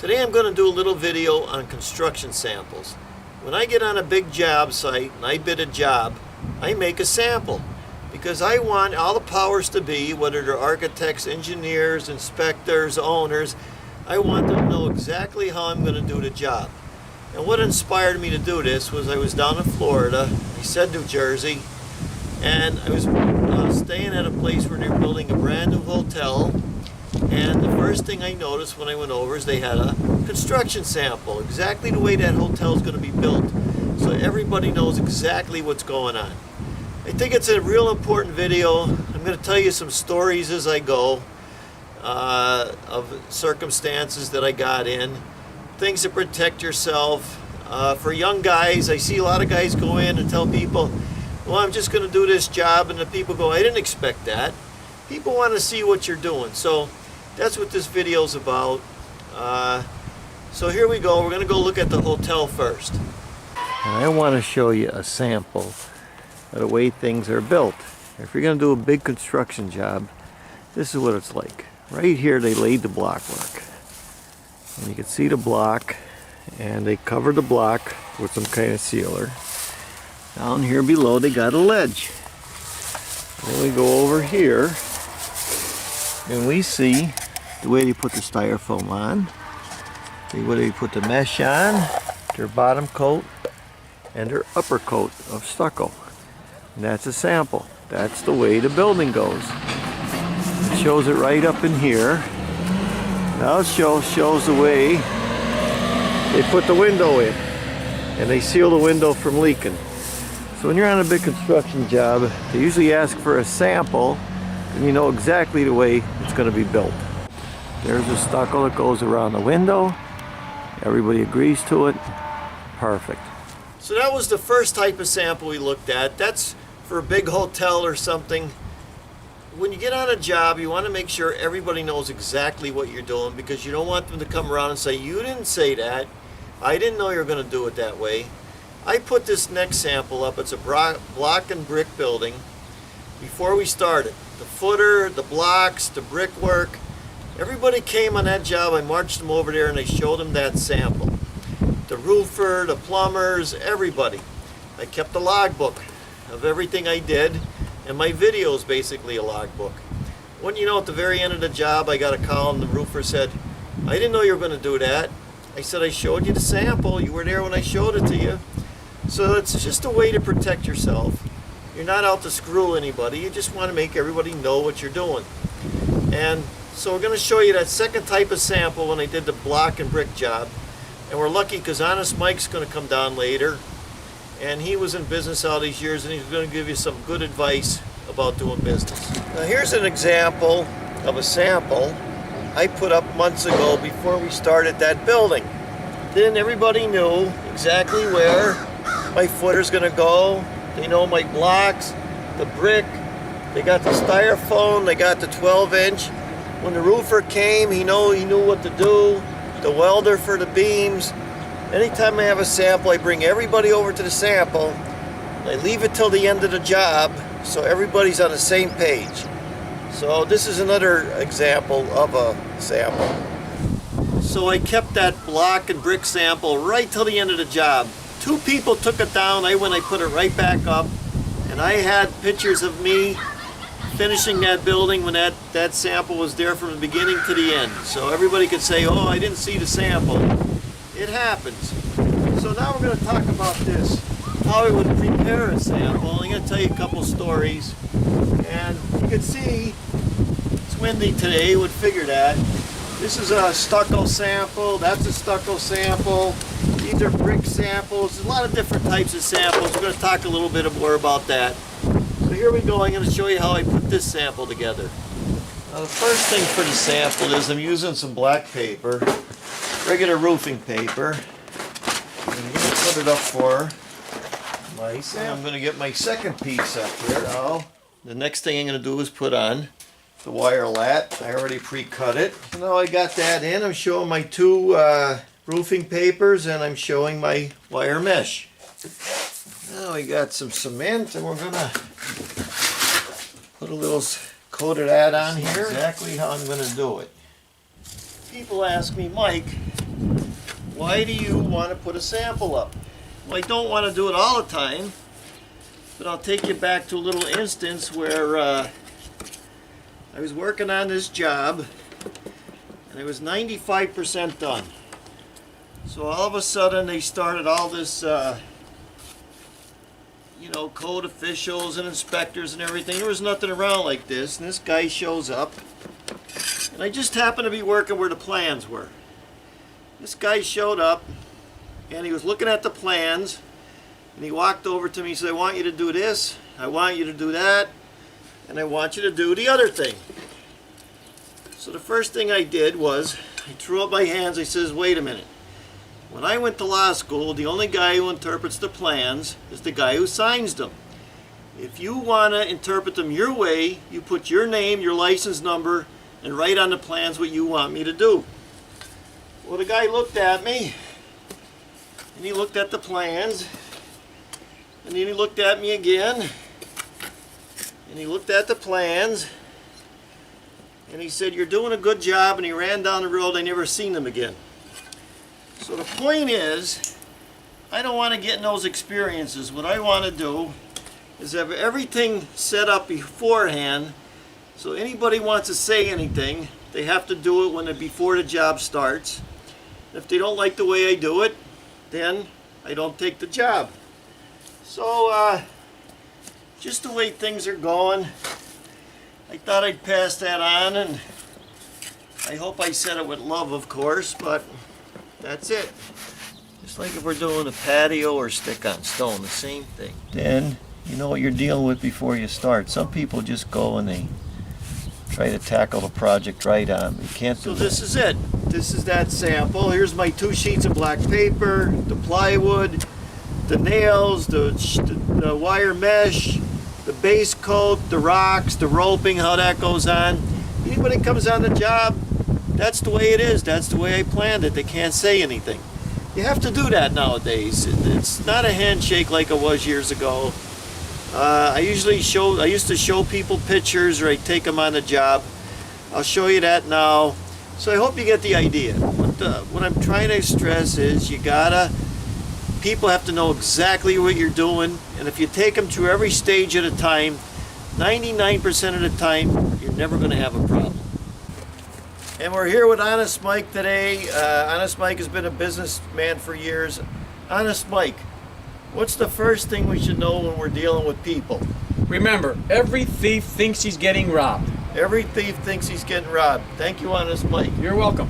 Today I'm going to do a little video on construction samples. When I get on a big job site and I bid a job, I make a sample because I want all the powers to be, whether they're architects, engineers, inspectors, owners, I want them to know exactly how I'm going to do the job. And what inspired me to do this was I was down in Florida, I said New Jersey, and I was staying at a place where they're building a brand new hotel. And the first thing I noticed when I went over is they had a construction sample, exactly the way that hotel is going to be built, so everybody knows exactly what's going on. I think it's a real important video. I'm going to tell you some stories as I go of circumstances that I got in, things to protect yourself. For young guys, I see a lot of guys go in and tell people, well, I'm just going to do this job, and the people go, I didn't expect that. People want to see what you're doing, so that's what this video is about. So here we go. We're going to go look at the hotel first. And I want to show you a sample of the way things are built. If you're going to do a big construction job, this is what it's like. Right here they laid the block work. And you can see the block, and they covered the block with some kind of sealer. Down here below they got a ledge. Then we go over here and we see the way they put the styrofoam on, the way they put the mesh on, their bottom coat and their upper coat of stucco. And that's a sample. That's the way the building goes. It shows it right up in here. Now it shows the way they put the window in, and they seal the window from leaking. So when you're on a big construction job, they usually ask for a sample, and you know exactly the way it's going to be built. There's the stucco that goes around the window. Everybody agrees to it. Perfect. So that was the first type of sample we looked at. That's for a big hotel or something. When you get on a job, you want to make sure everybody knows exactly what you're doing, because you don't want them to come around and say, you didn't say that. I didn't know you were going to do it that way. I put this next sample up. It's a block and brick building. Before we started, the footer, the blocks, the brickwork, everybody came on that job. I marched them over there and I showed them that sample. The roofer, the plumbers, everybody. I kept a logbook of everything I did, and my video is basically a logbook. When you know, at the very end of the job, I got a call and the roofer said, I didn't know you were going to do that. I said, I showed you the sample. You were there when I showed it to you. So it's just a way to protect yourself. You're not out to screw anybody. You just want to make everybody know what you're doing. And so we're going to show you that second type of sample when I did the block and brick job. And we're lucky because Honest Mike's going to come down later. And he was in business all these years, and he's going to give you some good advice about doing business. Now here's an example of a sample I put up months ago before we started that building. Then everybody knew exactly where my footer's going to go. They know my blocks, the brick, they got the styrofoam, they got the 12-inch. When the roofer came, he knew what to do. The welder for the beams. Anytime I have a sample, I bring everybody over to the sample. I leave it till the end of the job so everybody's on the same page. So this is another example of a sample. So I kept that block and brick sample right till the end of the job. 2 people took it down. I went, I put it right back up, and I had pictures of me finishing that building when that sample was there from the beginning to the end. So everybody could say, oh, I didn't see the sample. It happens. So now we're going to talk about this, how I would prepare a sample. I'm going to tell you a couple stories. And you can see it's windy today, you would figure that. This is a stucco sample, that's a stucco sample. These are brick samples. There's a lot of different types of samples. We're going to talk a little bit more about that. So here we go. I'm going to show you how I put this sample together. Now the first thing for the sample is I'm using some black paper, regular roofing paper. I'm going to put it up for my sample. I'm going to get my second piece up here. Now, the next thing I'm going to do is put on the wire lat. I already pre-cut it. So now I got that in. I'm showing my 2 roofing papers, and I'm showing my wire mesh. Now we got some cement, and we're gonna put a little coat of that on here. Exactly how I'm gonna do it. People ask me, Mike, Why do you want to put a sample up? Well, I don't want to do it all the time, but I'll take you back to a little instance where I was working on this job and it was 95% done. So all of a sudden they started all this, you know, code officials and inspectors and everything. There was nothing around like this, and this guy shows up, and I just happened to be working where the plans were. This guy showed up, and he was looking at the plans, and he walked over to me and said, I want you to do this, I want you to do that, and I want you to do the other thing. So the first thing I did was, I threw up my hands, I says, wait a minute. When I went to law school, the only guy who interprets the plans is the guy who signs them. If you want to interpret them your way, you put your name, your license number, and write on the plans what you want me to do. Well, the guy looked at me, and he looked at the plans, and then he looked at me again, and he looked at the plans, and he said, you're doing a good job, and he ran down the road. I never seen him again. So the point is, I don't want to get in those experiences. What I want to do is have everything set up beforehand, so anybody wants to say anything, they have to do it before the job starts. If they don't like the way I do it, then I don't take the job. So just the way things are going, I thought I'd pass that on, and I hope I said it with love, of course, but that's it. Just like if we're doing a patio or stick on stone, the same thing. Then you know what you're dealing with before you start. Some people just go and they try to tackle the project right on. You can't do that. So this is it. This is that sample. Here's my 2 sheets of black paper, the plywood, the nails, the wire mesh, the base coat, the rocks, the roping, how that goes on. Anybody comes on the job, that's the way it is. That's the way I planned it. They can't say anything. You have to do that nowadays. It's not a handshake like it was years ago. I used to show people pictures, or I take them on the job. I'll show you that now. So I hope you get the idea. What I'm trying to stress is people have to know exactly what you're doing, and if you take them through every stage at a time, 99% of the time, you're never going to have a problem. And we're here with Honest Mike today. Honest Mike has been a businessman for years. Honest Mike, what's the first thing we should know when we're dealing with people? Remember, every thief thinks he's getting robbed. Every thief thinks he's getting robbed. Thank you, Honest Mike. You're welcome.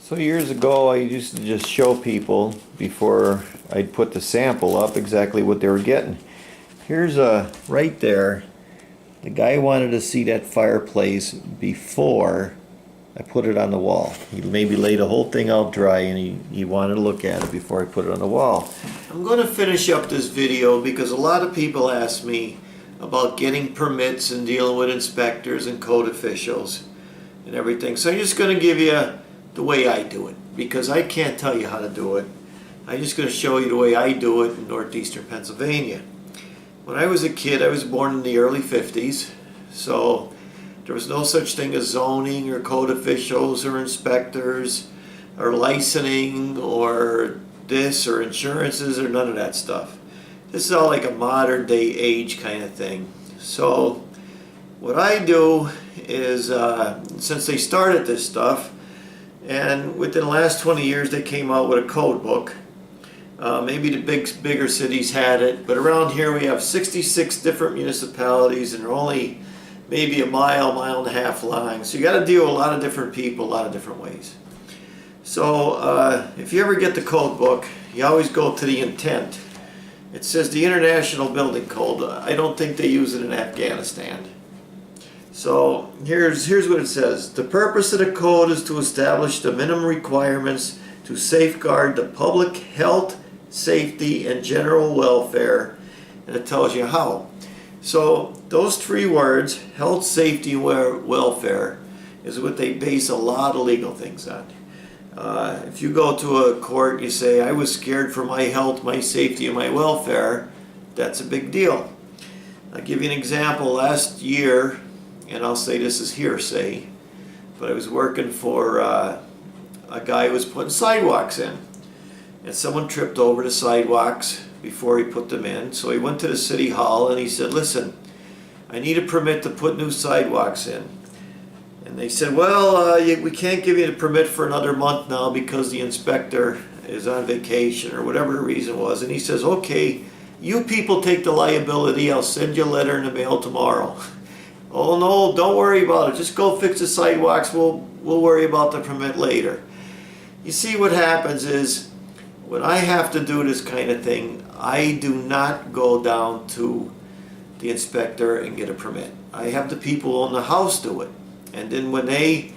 So years ago, I used to just show people before I'd put the sample up exactly what they were getting. Here's right there. The guy wanted to see that fireplace before I put it on the wall. He maybe laid the whole thing out dry, and he wanted to look at it before I put it on the wall. I'm going to finish up this video because a lot of people ask me about getting permits and dealing with inspectors and code officials and everything. So I'm just going to give you the way I do it, because I can't tell you how to do it. I'm just going to show you the way I do it in northeastern Pennsylvania. When I was a kid, I was born in the early 50s, so there was no such thing as zoning or code officials or inspectors or licensing or this or insurances or none of that stuff. This is all like a modern day age kind of thing. So what I do is, since they started this stuff, and within the last 20 years they came out with a code book. Maybe the bigger cities had it, but around here we have 66 different municipalities, and they're only maybe a mile and a half long. So you got to deal with a lot of different people, a lot of different ways. So if you ever get the code book, you always go to the intent. It says the International Building Code. I don't think they use it in Afghanistan. So here's what it says. The purpose of the code is to establish the minimum requirements to safeguard the public health, safety, and general welfare, and it tells you how. So those 3 words, health, safety, and welfare, is what they base a lot of legal things on. If you go to a court, you say, I was scared for my health, my safety, and my welfare, that's a big deal. I'll give you an example. Last year, and I'll say this is hearsay, but I was working for a guy was putting sidewalks in, and someone tripped over the sidewalks before he put them in. So he went to the city hall and he said, listen, I need a permit to put new sidewalks in. And they said, well, we can't give you the permit for another month now because the inspector is on vacation or whatever the reason was. And he says, okay, you people take the liability. I'll send you a letter in the mail tomorrow. Oh no, don't worry about it. Just go fix the sidewalks. We'll worry about the permit later. You see, what happens is when I have to do this kind of thing, I do not go down to the inspector and get a permit. I have the people in the house do it. And then when I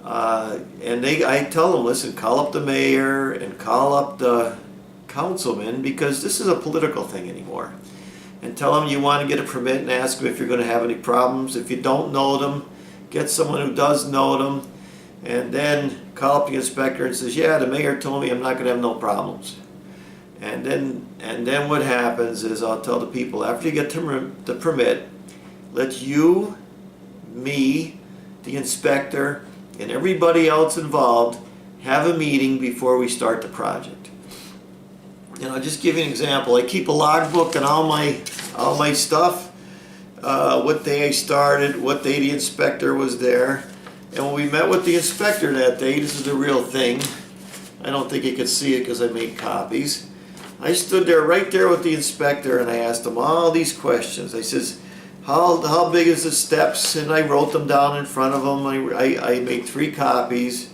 tell them, listen, call up the mayor and call up the councilman, because this is a political thing anymore. And tell them you want to get a permit and ask them if you're going to have any problems. If you don't know them, get someone who does know them, and then call up the inspector and says, yeah, the mayor told me I'm not going to have no problems. And then what happens is I'll tell the people, after you get the permit, let you, me, the inspector, and everybody else involved have a meeting before we start the project. And I'll just give you an example. I keep a logbook and all my stuff, what day I started, what day the inspector was there. And when we met with the inspector that day, this is the real thing. I don't think you could see it because I made copies. I stood there right there with the inspector and I asked him all these questions. I says, how big is the steps? And I wrote them down in front of him. I made 3 copies.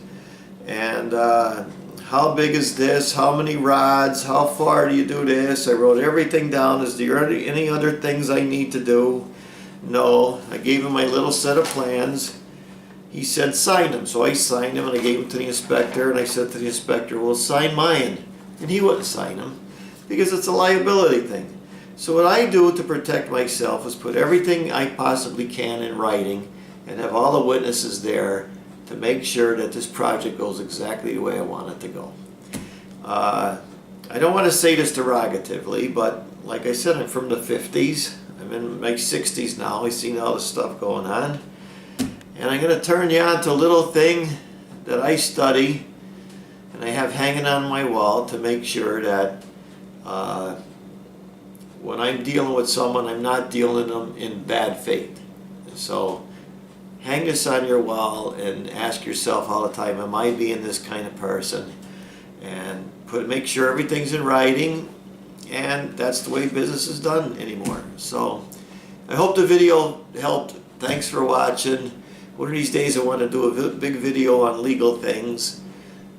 And how big is this? How many rods? How far do you do this? I wrote everything down. Is there any other things I need to do? No. I gave him my little set of plans. He said sign them. So I signed them and I gave them to the inspector. And I said to the inspector, well, sign mine. And he wouldn't sign them because it's a liability thing. So what I do to protect myself is put everything I possibly can in writing and have all the witnesses there to make sure that this project goes exactly the way I want it to go. I don't want to say this derogatively, but like I said, I'm from the 50s. I'm in my 60s now. I've seen all this stuff going on. And I'm going to turn you on to a little thing that I study and I have hanging on my wall to make sure that when I'm dealing with someone, I'm not dealing them in bad faith. So hang this on your wall and ask yourself all the time, am I being this kind of person? And make sure everything's in writing, and that's the way business is done anymore. So I hope the video helped. Thanks for watching. One of these days I want to do a big video on legal things,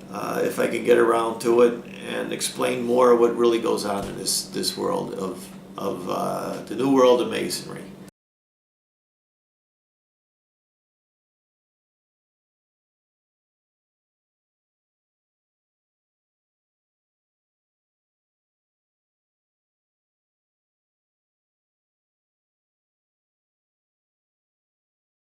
if I can get around to it, and explain more of what really goes on in this world of the new world of Masonry.